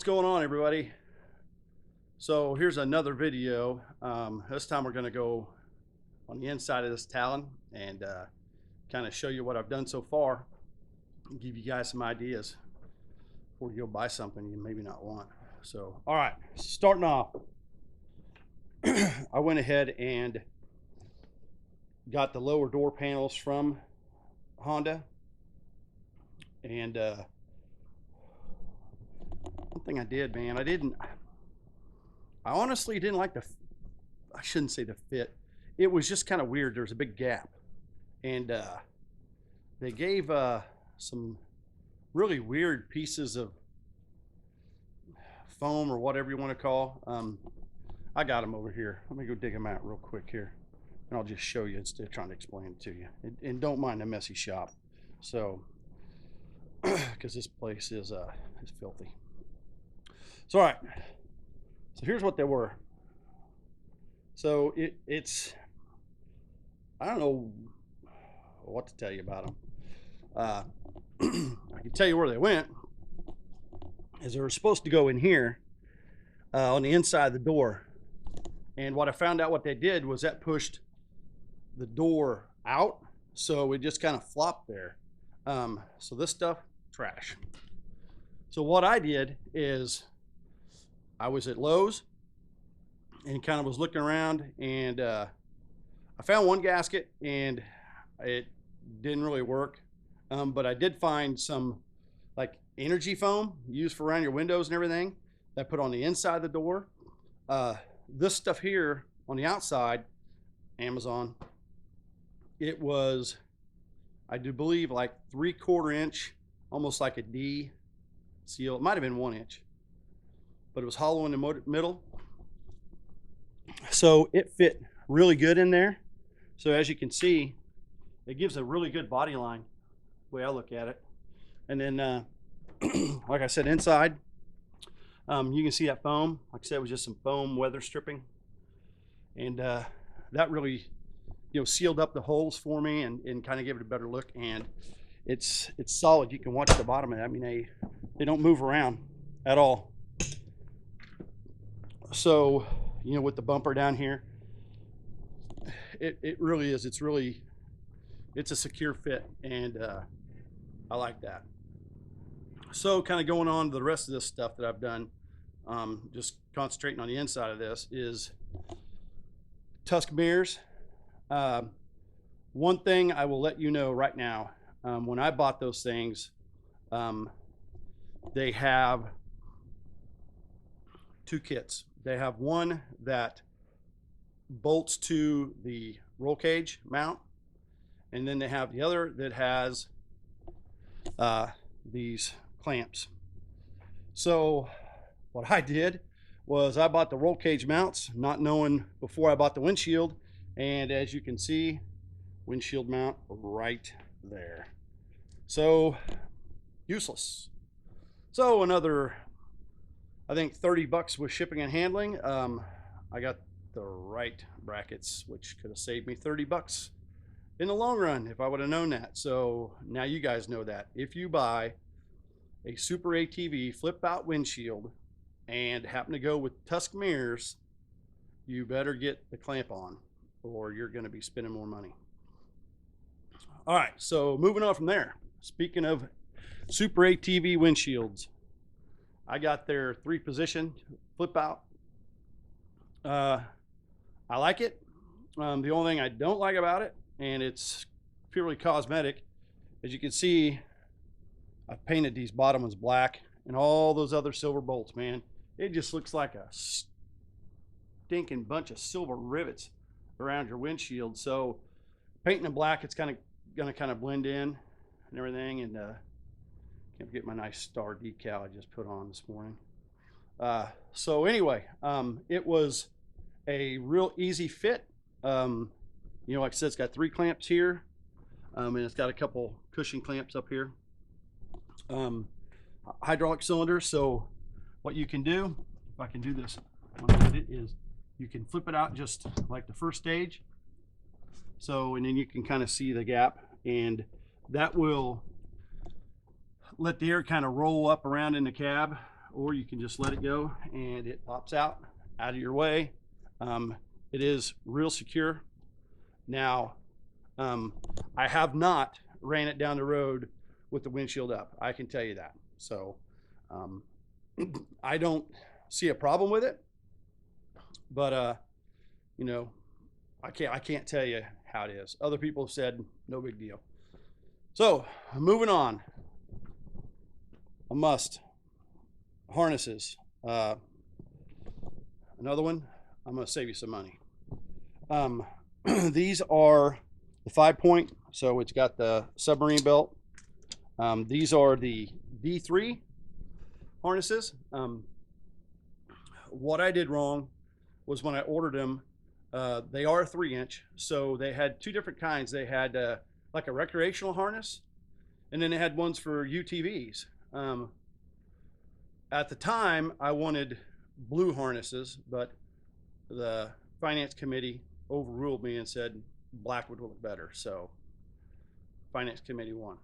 what's going on, everybody? So here's another video. This time we're going to go on the inside of this Talon and kind of show you what I've done so far and give you guys some ideas before you go buy something you maybe not want. So, all right, starting off, I went ahead and got the lower door panels from Honda, and one thing I did, man, I honestly didn't like I shouldn't say the fit. It was just kind of weird. There was a big gap, and they gave some really weird pieces of foam or whatever you want to call. I got them over here. Let me go dig them out real quick here, and I'll just show you instead of trying to explain it to you. And don't mind the messy shop, so because this place is filthy. So all right, so here's what they were. So it's I don't know what to tell you about them. I can tell you where they went. Is they were supposed to go in here on the inside of the door, and what I found out what they did was that pushed the door out, so it just kind of flopped there. So this stuff, trash. So what I did is I was at Lowe's and kind of was looking around, and I found one gasket and it didn't really work, but I did find some like energy foam used for around your windows and everything that I put on the inside of the door. This stuff here on the outside, Amazon, it was, I do believe, like 3/4 inch, almost like a D seal. It might have been 1 inch, but it was hollow in the middle. So it fit really good in there. So as you can see, it gives a really good body line, the way I look at it. And then, like I said, inside, you can see that foam. Like I said, it was just some foam weather stripping. And that really, sealed up the holes for me and kind of gave it a better look. And it's solid. You can watch the bottom of it. I mean, they don't move around at all. So, with the bumper down here, it really is. It's a secure fit, and I like that. So kind of going on to the rest of this stuff that I've done, just concentrating on the inside of this, is Tusk mirrors. One thing I will let you know right now, when I bought those things, they have two kits. They have one that bolts to the roll cage mount, and then they have the other that has these clamps. So what I did was I bought the roll cage mounts, not knowing before I bought the windshield, and as you can see, windshield mount right there. So useless. So another, I think, 30 bucks with shipping and handling. I got the right brackets, which could have saved me 30 bucks in the long run if I would have known that. So now you guys know that. If you buy a Super ATV flip out windshield and happen to go with Tusk mirrors, you better get the clamp on or you're going to be spending more money. All right, so moving on from there. Speaking of Super ATV windshields, I got their 3-position flip out. I like it. The only thing I don't like about it, and it's purely cosmetic, as you can see, I've painted these bottom ones black and all those other silver bolts, man. It just looks like a stinking bunch of silver rivets around your windshield. So painting them black, it's gonna kind of blend in and everything. And can't forget my nice star decal I just put on this morning. So anyway, it was a real easy fit. Like I said, it's got 3 clamps here, and it's got a couple cushion clamps up here. Hydraulic cylinder. So what you can do, if I can do this, is you can flip it out just like the first stage. So, and then you can kind of see the gap, and that will let the air kind of roll up around in the cab or you can just let it go and it pops out of your way. It is real secure. Now, I have not ran it down the road with the windshield up. I can tell you that. So I don't see a problem with it, but you know, I can't tell you how it is. Other people have said no big deal. So moving on, a must, harnesses. Another one, I'm going to save you some money. These are the 5-point, so it's got the submarine belt. These are the D3 harnesses. What I did wrong was when I ordered them, they are 3-inch, so they had two different kinds. They had like a recreational harness, and then they had ones for UTVs. At the time, I wanted blue harnesses, but the finance committee overruled me and said black would look better. So finance committee won.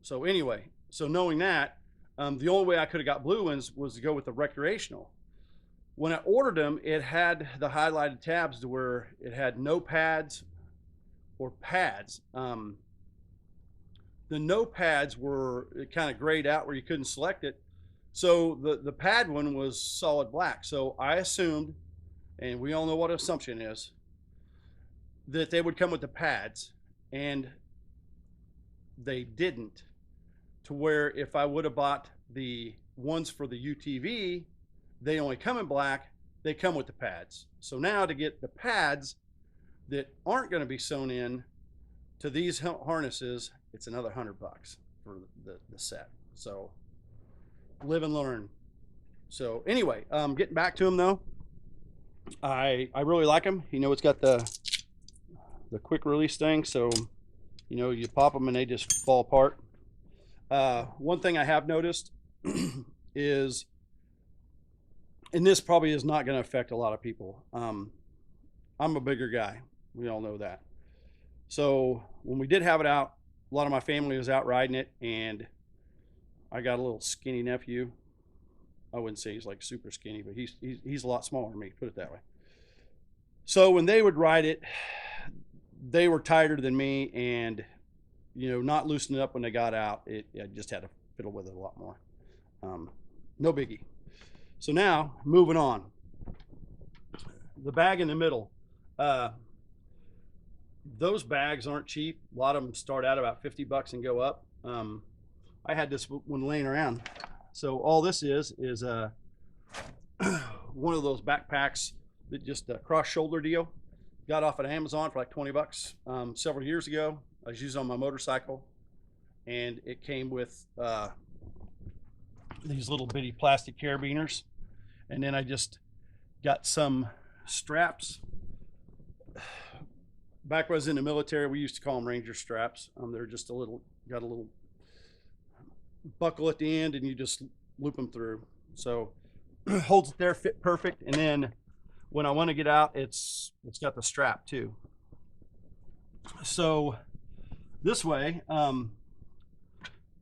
So anyway, so knowing that, the only way I could have got blue ones was to go with the recreational. When I ordered them, it had the highlighted tabs to where it had no pads or pads. The no pads were kind of grayed out where you couldn't select it. So the pad one was solid black. So I assumed, and we all know what assumption is, that they would come with the pads, and they didn't. To where if I would have bought the ones for the UTV, they only come in black, they come with the pads. So now to get the pads that aren't going to be sewn in to these harnesses, it's another $100 for the set. So live and learn. So anyway, getting back to them though, I really like them. You know, it's got the quick release thing, so you know, you pop them and they just fall apart. One thing I have noticed is, and this probably is not going to affect a lot of people. I'm a bigger guy. We all know that. So when we did have it out, a lot of my family was out riding it, and I got a little skinny nephew. I wouldn't say he's like super skinny, but he's a lot smaller than me, put it that way. So when they would ride it, they were tighter than me, and you know, not loosening up when they got out, I just had to fiddle with it a lot more. No biggie. So now, moving on. The bag in the middle. Those bags aren't cheap. A lot of them start out about $50 and go up. I had this one laying around. So all this is one of those backpacks that just a cross shoulder deal. Got off at Amazon for like $20 several years ago. I was using on my motorcycle, and it came with these little bitty plastic carabiners, and then I just got some straps. Back when I was in the military, we used to call them Ranger straps. They're just got a little buckle at the end, and you just loop them through. So holds it there, fit perfect. And then when I want to get out, it's got the strap too. So this way,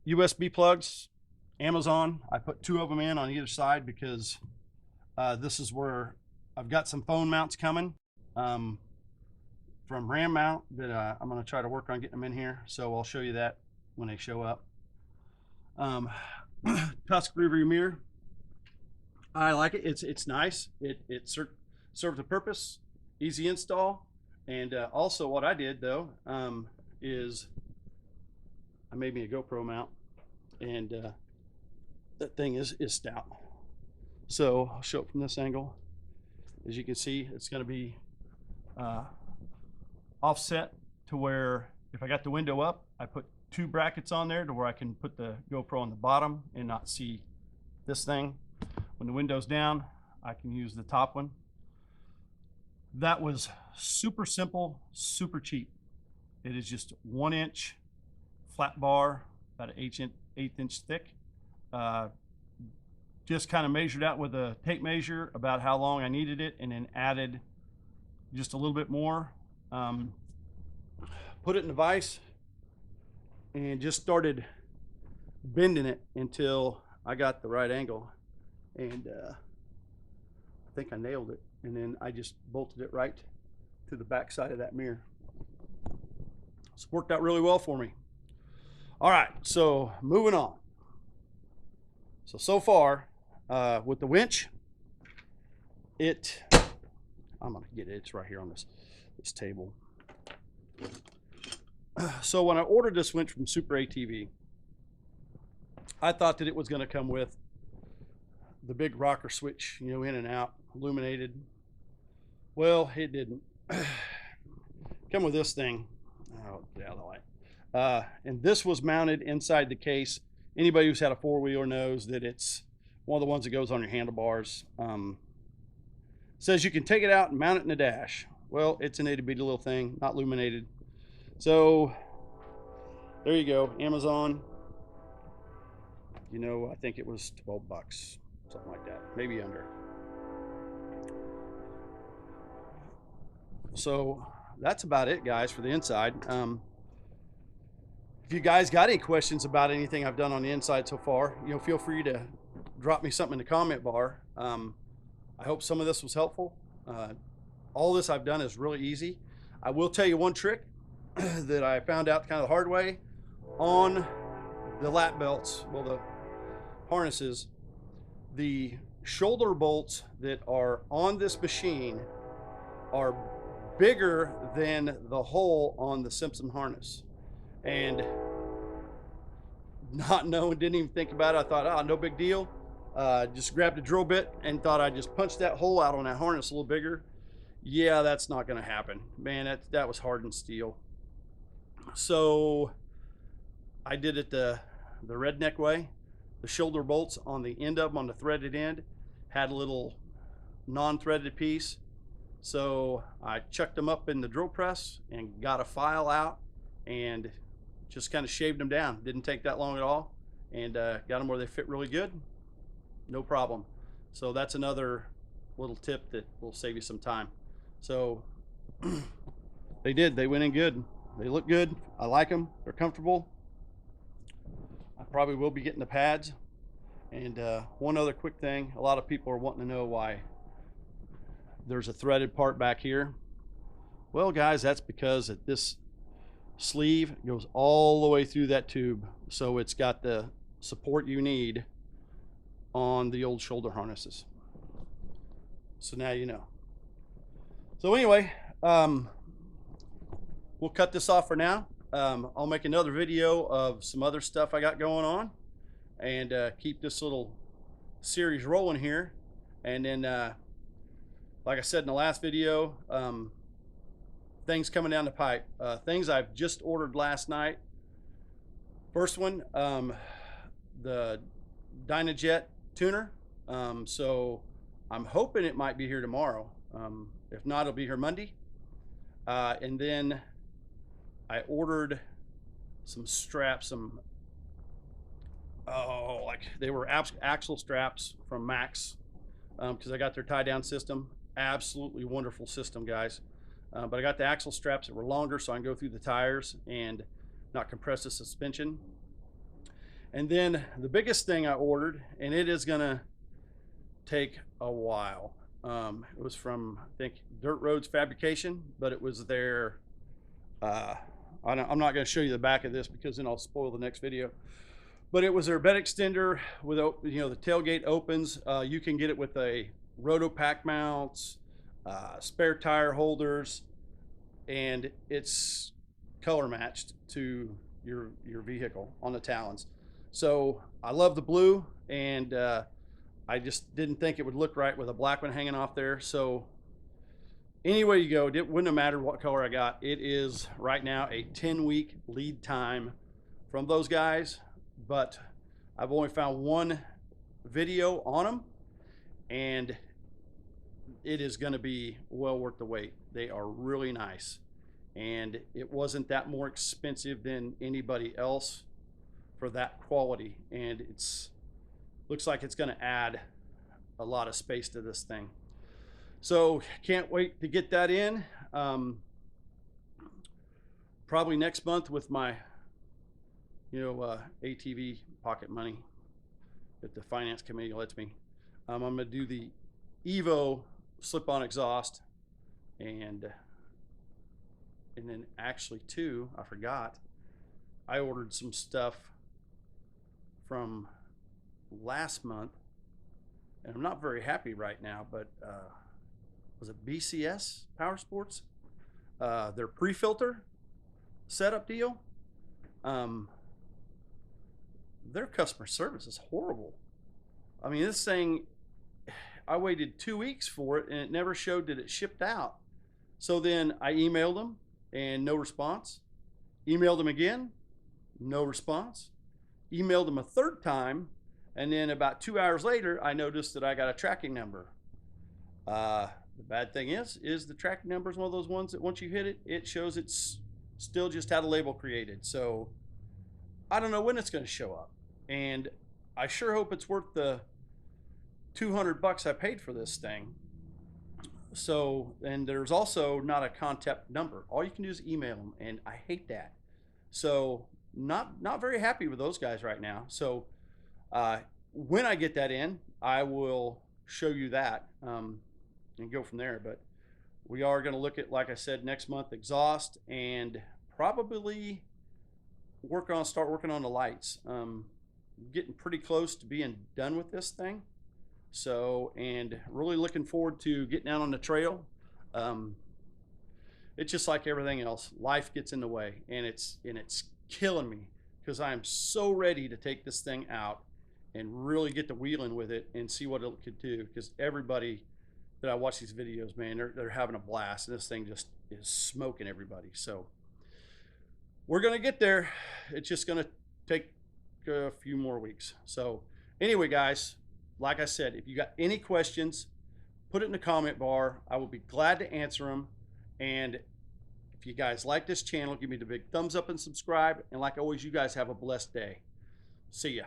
USB plugs, Amazon. I put 2 of them in on either side because this is where I've got some phone mounts coming from RAM mount that I'm going to try to work on getting them in here. So I'll show you that when they show up. Tusk rearview mirror. I like it. It's nice. It serves a purpose. Easy install. And also what I did though is I made me a GoPro mount, and that thing is stout. So I'll show it from this angle. As you can see, it's going to be offset to where if I got the window up, I put 2 brackets on there to where I can put the GoPro on the bottom and not see this thing. When the window's down, I can use the top one. That was super simple, super cheap. It is just 1-inch flat bar, about an 1/8 inch thick. Just kind of measured out with a tape measure about how long I needed it, and then added just a little bit more. Put it in the vise and just started bending it until I got the right angle. and I think I nailed it. And then I just bolted it right to the back side of that mirror. It's worked out really well for me. All right, so moving on. So far, with the winch, I'm gonna get it, it's right here on this table. So when I ordered this winch from Super ATV, I thought that it was gonna come with the big rocker switch, you know, in and out, illuminated. Well, it didn't. Come with this thing. Oh, yeah, the light. And this was mounted inside the case. Anybody who's had a four-wheeler knows that it's one of the ones that goes on your handlebars. Says you can take it out and mount it in the dash. Well, it's an itty-bitty little thing, not illuminated. So there you go, Amazon. You know, I think it was 12 bucks, something like that, maybe under. So that's about it, guys, for the inside. If you guys got any questions about anything I've done on the inside so far, you know, feel free to drop me something in the comment bar. I hope some of this was helpful. All this I've done is really easy. I will tell you one trick that I found out kind of the hard way. On the lap belts, well, the harnesses, the shoulder bolts that are on this machine are bigger than the hole on the Simpson harness. And not knowing, didn't even think about it. I thought, oh, no big deal. Just grabbed a drill bit and thought I'd just punch that hole out on that harness a little bigger. Yeah, that's not going to happen. Man, that was hardened steel. So I did it the redneck way. The shoulder bolts on the end of them, on the threaded end, had a little non-threaded piece. So I chucked them up in the drill press and got a file out and just kind of shaved them down. Didn't take that long at all, and got them where they fit really good. No problem. So that's another little tip that will save you some time. So they went in good. They look good. I like them. They're comfortable. I probably will be getting the pads. And one other quick thing, a lot of people are wanting to know why there's a threaded part back here. Well, guys, that's because this sleeve goes all the way through that tube, so it's got the support you need on the old shoulder harnesses. So now you know. So anyway, we'll cut this off for now. I'll make another video of some other stuff I got going on, and keep this little series rolling here. And then like I said in the last video, things coming down the pipe, things I've just ordered last night. First one, the Dynajet tuner. So I'm hoping it might be here tomorrow. If not, it'll be here Monday. And then I ordered some straps, like they were axle straps from Max, because I got their tie down system. Absolutely wonderful system, guys. But I got the axle straps that were longer, so I can go through the tires and not compress the suspension. And then the biggest thing I ordered, and it is gonna take a while. It was from, I think, Dirt Roads Fabrication, but it was their, I'm not gonna show you the back of this because then I'll spoil the next video. But it was their bed extender with, you know, the tailgate opens. You can get it with a Rotopack mounts, spare tire holders, and it's color matched to your vehicle on the Talons. So I love the blue, and I just didn't think it would look right with a black one hanging off there. So anyway you go, it wouldn't have mattered what color I got. It is right now a 10-week lead time from those guys, but I've only found one video on them, and it is going to be well worth the wait. They are really nice, and it wasn't that more expensive than anybody else for that quality, and it's looks like it's going to add a lot of space to this thing. So can't wait to get that in. Probably next month with my ATV pocket money, if the finance committee lets me. I'm going to do the Evo slip-on exhaust, and then actually too, I forgot, I ordered some stuff from last month, and I'm not very happy right now, but was it BCS Power Sports? Their pre-filter setup deal. Their customer service is horrible. I mean, this thing, I waited 2 weeks for it and it never showed that it shipped out. So then I emailed them and no response. Emailed them again, no response. Emailed them a third time, and then about 2 hours later, I noticed that I got a tracking number. The bad thing is the tracking number is one of those ones that once you hit it, it shows it's still just had a label created. So I don't know when it's going to show up, and I sure hope it's worth the $200 I paid for this thing. So, and there's also not a contact number. All you can do is email them, and I hate that. So not very happy with those guys right now. So when I get that in, I will show you that and go from there. But we are going to look at, like I said, next month exhaust, and probably start working on the lights. Getting pretty close to being done with this thing. So, and really looking forward to getting out on the trail. It's just like everything else. Life gets in the way, and it's killing me because I am so ready to take this thing out and really get to wheeling with it and see what it could do. Because everybody that I watch these videos, man, they're having a blast, and this thing just is smoking everybody. So we're gonna get there. It's just gonna take a few more weeks. So anyway, guys, like I said, if you got any questions, put it in the comment bar. I will be glad to answer them. And if you guys like this channel, give me the big thumbs up and subscribe. And like always, you guys have a blessed day. See ya.